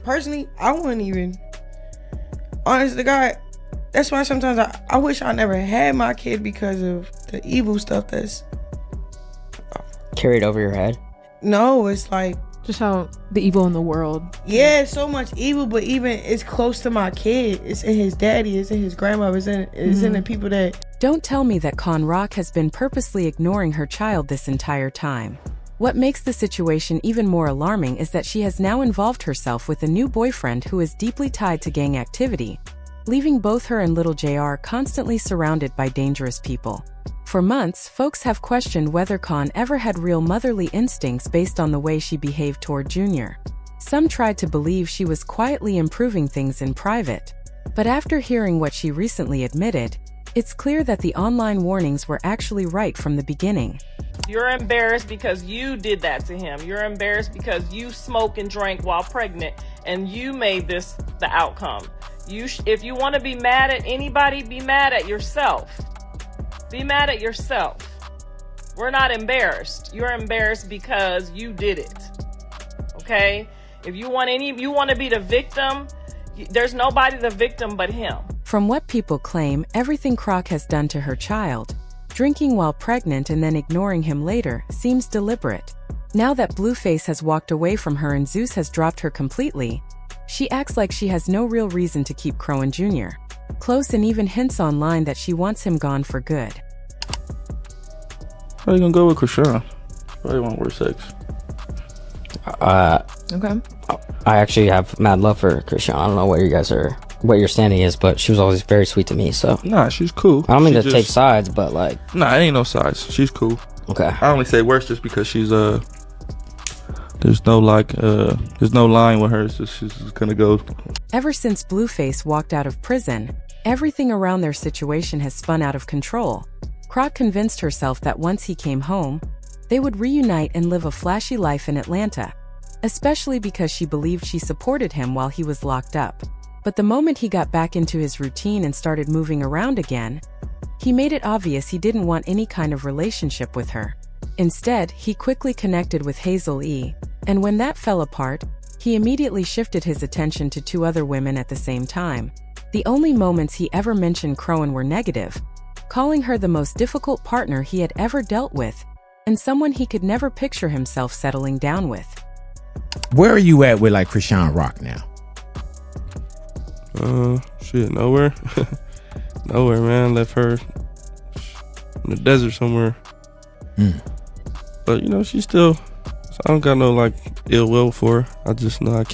personally, I wouldn't even. Honest to God, that's why sometimes I wish I never had my kid because of the evil stuff that's carried over your head. No, it's like just how the evil in the world. Yeah, so much evil, but even it's close to my kid. It's in his daddy, it's in his grandmother, it's in the people that... Don't tell me that Chrisean Rock has been purposely ignoring her child this entire time. What makes the situation even more alarming is that she has now involved herself with a new boyfriend who is deeply tied to gang activity, leaving both her and little JR constantly surrounded by dangerous people. For months, folks have questioned whether Chrisean ever had real motherly instincts based on the way she behaved toward Junior. Some tried to believe she was quietly improving things in private. But after hearing what she recently admitted, it's clear that the online warnings were actually right from the beginning. You're embarrassed because you did that to him. You're embarrassed because you smoked and drank while pregnant, and you made this the outcome. If you want to be mad at anybody, be mad at yourself. Be mad at yourself. We're not embarrassed. You're embarrassed because you did it. Okay? If you want to be the victim, there's nobody the victim but him. From what people claim, everything Croc has done to her child, drinking while pregnant and then ignoring him later, seems deliberate. Now that Blueface has walked away from her and Zeus has dropped her completely, she acts like she has no real reason to keep Chrisean Jr. close and even hints online that she wants him gone for good. How are you gonna go with Chrisean? Probably want worse sex. Okay. I actually have mad love for Chrisean. I don't know what your standing is, but she was always very sweet to me, so. Nah, she's cool. I don't mean to take sides, but like. Nah, it ain't no sides. She's cool. Okay. I only say worse just because she's there's no line with her, so she's just gonna go. Ever since Blueface walked out of prison, everything around their situation has spun out of control. Croc convinced herself that once he came home, they would reunite and live a flashy life in Atlanta, especially because she believed she supported him while he was locked up. But the moment he got back into his routine and started moving around again, he made it obvious he didn't want any kind of relationship with her. Instead, he quickly connected with Hazel E., and when that fell apart, he immediately shifted his attention to 2 other women at the same time. The only moments he ever mentioned Chrisean were negative, calling her the most difficult partner he had ever dealt with, and someone he could never picture himself settling down with. Where are you at with like Chrisean Rock now? Shit, nowhere. Nowhere, man. Left her in the desert somewhere. But you know, she's still. So I don't got no like ill will for her. I just know I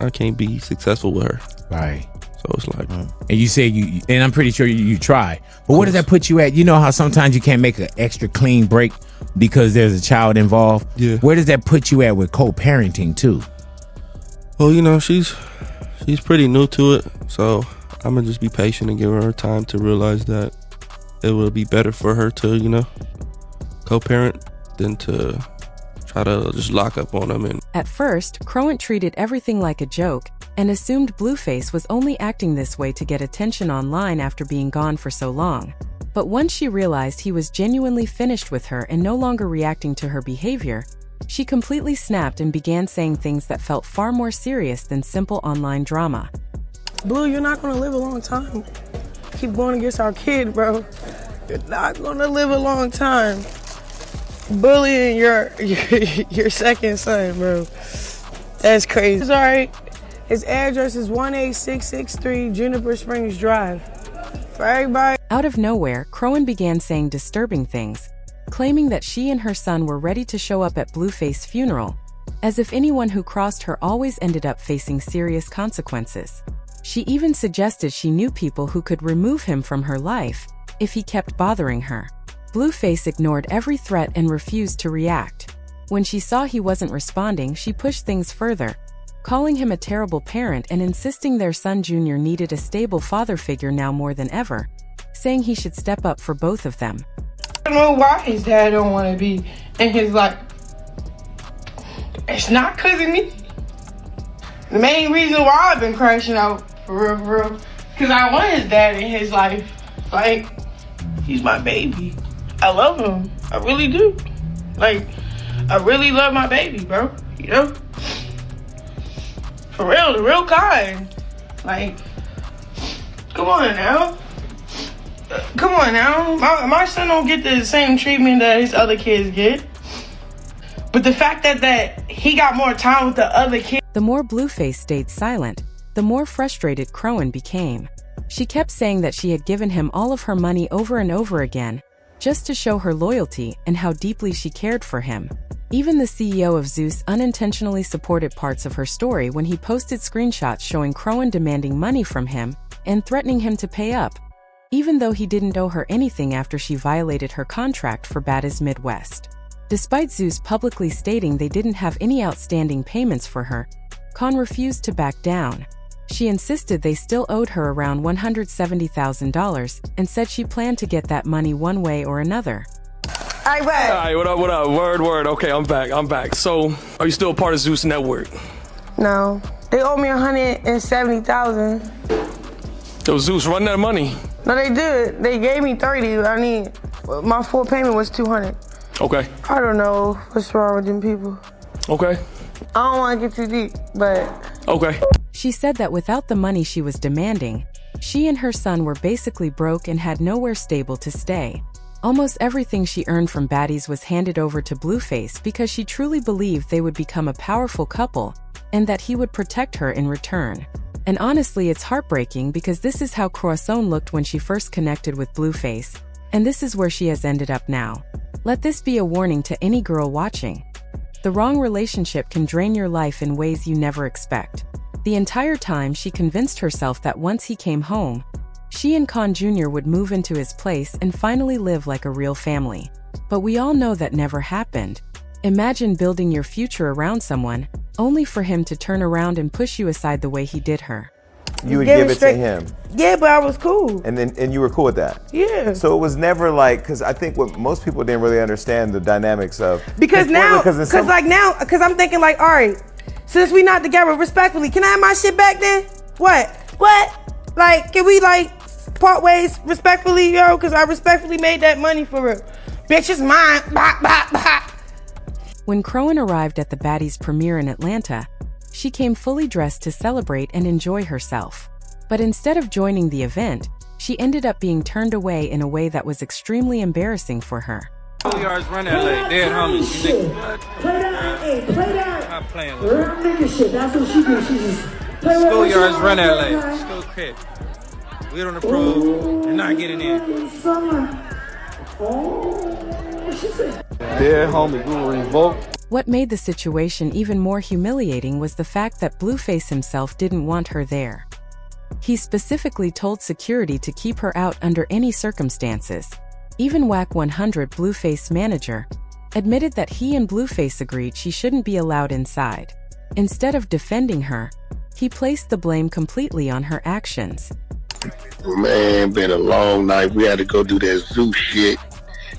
can't be successful with her. Right. So it's like. And you said and I'm pretty sure you try. But what does that put you at? You know how sometimes you can't make an extra clean break because there's a child involved. Yeah. Where does that put you at with co-parenting too? Well, you know, she's pretty new to it, so I'm gonna just be patient and give her time to realize that it will be better for her to, you know, co-parent than to try to just lock up on him. At first, Chrisean treated everything like a joke and assumed Blueface was only acting this way to get attention online after being gone for so long. But once she realized he was genuinely finished with her and no longer reacting to her behavior, she completely snapped and began saying things that felt far more serious than simple online drama. Blue, you're not gonna live a long time. Keep going against our kid, bro. You're not gonna live a long time. Bullying your second son, bro. That's crazy. It's alright. His address is 18663 Juniper Springs Drive. For everybody. Out of nowhere, Chrisean began saying disturbing things, claiming that she and her son were ready to show up at Blueface's funeral, as if anyone who crossed her always ended up facing serious consequences. She even suggested she knew people who could remove him from her life if he kept bothering her. Blueface ignored every threat and refused to react. When she saw he wasn't responding, she pushed things further, calling him a terrible parent and insisting their son Junior needed a stable father figure now more than ever, saying he should step up for both of them. I don't know why his dad don't want to be in his life. It's not because of me. The main reason why I've been crashing out, for real, because I want his dad in his life. Like, he's my baby. I love him. I really do. Like, I really love my baby, bro. You know? For real, the real kind. Like, come on now. Come on now. My son don't get the same treatment that his other kids get. But the fact that he got more time with the other kids. The more Blueface stayed silent, the more frustrated Chrisean became. She kept saying that she had given him all of her money over and over again, just to show her loyalty and how deeply she cared for him. Even the CEO of Zeus unintentionally supported parts of her story when he posted screenshots showing Chrisean demanding money from him and threatening him to pay up, even though he didn't owe her anything after she violated her contract for Badis Midwest. Despite Zeus publicly stating they didn't have any outstanding payments for her, Chrisean refused to back down. She insisted they still owed her around $170,000 and said she planned to get that money one way or another. All right, what up? Word. Okay, I'm back. So, are you still part of Zeus Network? No. They owe me $170,000. Yo, Zeus, run that money. No, they did. They gave me $30. My full payment was $200. Okay. I don't know what's wrong with them people. Okay. I don't want to get too deep, but... Okay. She said that without the money she was demanding, she and her son were basically broke and had nowhere stable to stay. Almost everything she earned from Baddies was handed over to Blueface because she truly believed they would become a powerful couple and that he would protect her in return. And honestly, it's heartbreaking because this is how Chrisean looked when she first connected with Blueface, and this is where she has ended up now. Let this be a warning to any girl watching. The wrong relationship can drain your life in ways you never expect. The entire time, she convinced herself that once he came home, she and Con Jr. would move into his place and finally live like a real family. But we all know that never happened. Imagine building your future around someone, only for him to turn around and push you aside the way he did her. You would give it to him. Yeah, but I was cool. And you were cool with that? Yeah. So it was never like, because I think what most people didn't really understand the dynamics of. Because now, because I'm thinking like, all right, since we not together respectfully, can I have my shit back then? What? Like, can we like part ways respectfully, yo? Because I respectfully made that money for real. Bitch, it's mine. Bah, bah, bah. When Chrisean arrived at the Baddies premiere in Atlanta, she came fully dressed to celebrate and enjoy herself. But instead of joining the event, she ended up being turned away in a way that was extremely embarrassing for her. Schoolyards run that late. Dead homies. Play that. I'm playing with Real nigga shit. That's what she do. She just Schoolyards run that late. School crit. We don't approve. You're not getting in. Dead homies. We will revoke. What made the situation even more humiliating was the fact that Blueface himself didn't want her there. He specifically told security to keep her out under any circumstances. Even WAC 100 Blueface manager admitted that he and Blueface agreed she shouldn't be allowed inside. Instead of defending her, he placed the blame completely on her actions. Man, been a long night. We had to go do that zoo shit.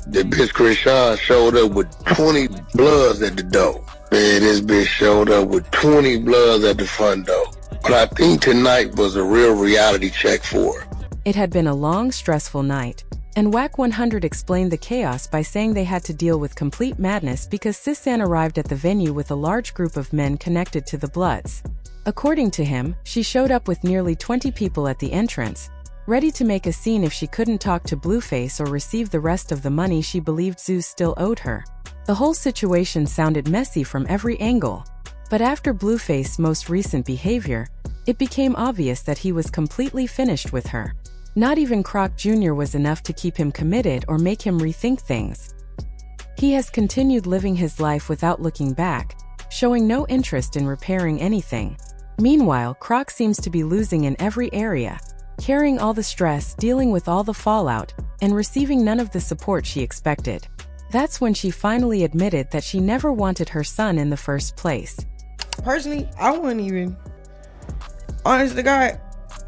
The bitch Chrisean showed up with 20 bloods at the door. Man, this bitch showed up with 20 bloods at the front door. But I think tonight was a real reality check for her. It had been a long, stressful night, and WAC 100 explained the chaos by saying they had to deal with complete madness because Chrisean arrived at the venue with a large group of men connected to the Bloods. According to him, she showed up with nearly 20 people at the entrance, ready to make a scene if she couldn't talk to Blueface or receive the rest of the money she believed Zeus still owed her. The whole situation sounded messy from every angle. But after Blueface's most recent behavior, it became obvious that he was completely finished with her. Not even Croc Jr. was enough to keep him committed or make him rethink things. He has continued living his life without looking back, showing no interest in repairing anything. Meanwhile, Croc seems to be losing in every area, carrying all the stress, dealing with all the fallout, and receiving none of the support she expected. That's when she finally admitted that she never wanted her son in the first place. Personally, I wouldn't even. Honest to God,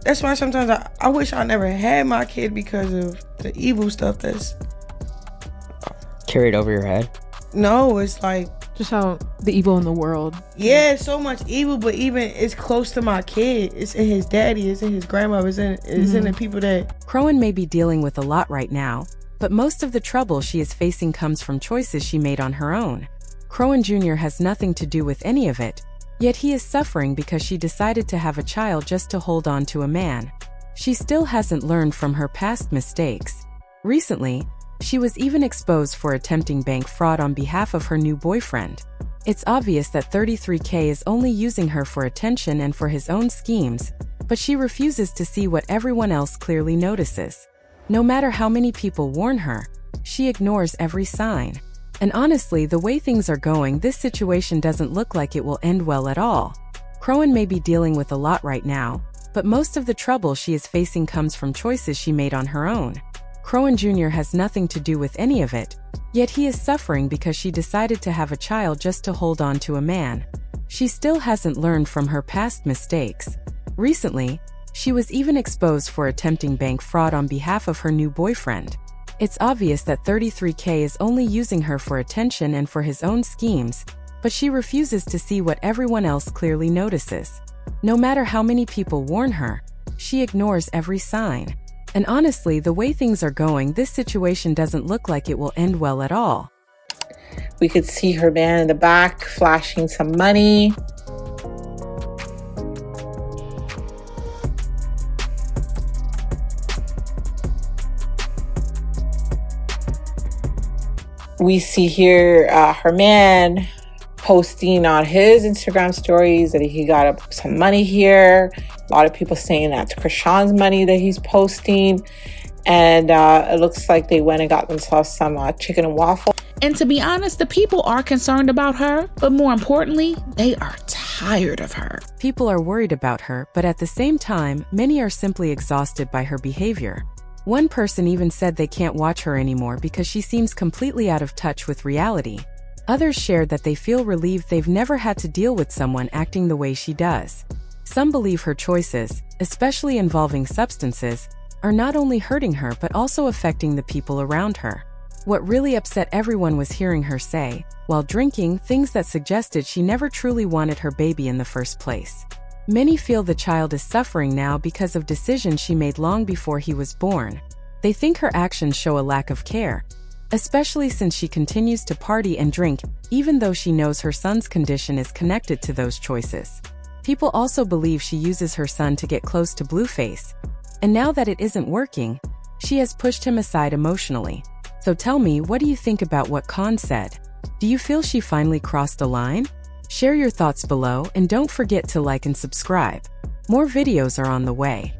that's why sometimes I wish I never had my kid because of the evil stuff that's carried over your head. No, it's like just how the evil in the world. Yeah, so much evil, but even it's close to my kid. It's in his daddy, it's in his grandmother, it's in the people that... Chrisean may be dealing with a lot right now, but most of the trouble she is facing comes from choices she made on her own. Chrisean Jr. has nothing to do with any of it, Yet he is suffering because she decided to have a child just to hold on to a man. She still hasn't learned from her past mistakes. Recently, she was even exposed for attempting bank fraud on behalf of her new boyfriend. It's obvious that 33K is only using her for attention and for his own schemes, but she refuses to see what everyone else clearly notices. No matter how many people warn her, she ignores every sign. And honestly, the way things are going, this situation doesn't look like it will end well at all. Chrisean may be dealing with a lot right now, but most of the trouble she is facing comes from choices she made on her own. Chrisean Jr. has nothing to do with any of it, yet he is suffering because she decided to have a child just to hold on to a man. She still hasn't learned from her past mistakes. Recently, she was even exposed for attempting bank fraud on behalf of her new boyfriend. It's obvious that 33K is only using her for attention and for his own schemes, but she refuses to see what everyone else clearly notices. No matter how many people warn her, she ignores every sign. And honestly, the way things are going, this situation doesn't look like it will end well at all. We could see her man in the back flashing some money. We see here her man posting on his Instagram stories that he got some money here. A lot of people saying that's Chrisean's money that he's posting. And it looks like they went and got themselves some chicken and waffle. And to be honest, the people are concerned about her, but more importantly, they are tired of her. People are worried about her, but at the same time, many are simply exhausted by her behavior. One person even said they can't watch her anymore because she seems completely out of touch with reality. Others shared that they feel relieved they've never had to deal with someone acting the way she does. Some believe her choices, especially involving substances, are not only hurting her but also affecting the people around her. What really upset everyone was hearing her say, while drinking, things that suggested she never truly wanted her baby in the first place. Many feel the child is suffering now because of decisions she made long before he was born. They think her actions show a lack of care, especially since she continues to party and drink, even though she knows her son's condition is connected to those choices. People also believe she uses her son to get close to Blueface, and now that it isn't working, she has pushed him aside emotionally. So tell me, what do you think about what Khan said? Do you feel she finally crossed a line? Share your thoughts below and don't forget to like and subscribe. More videos are on the way.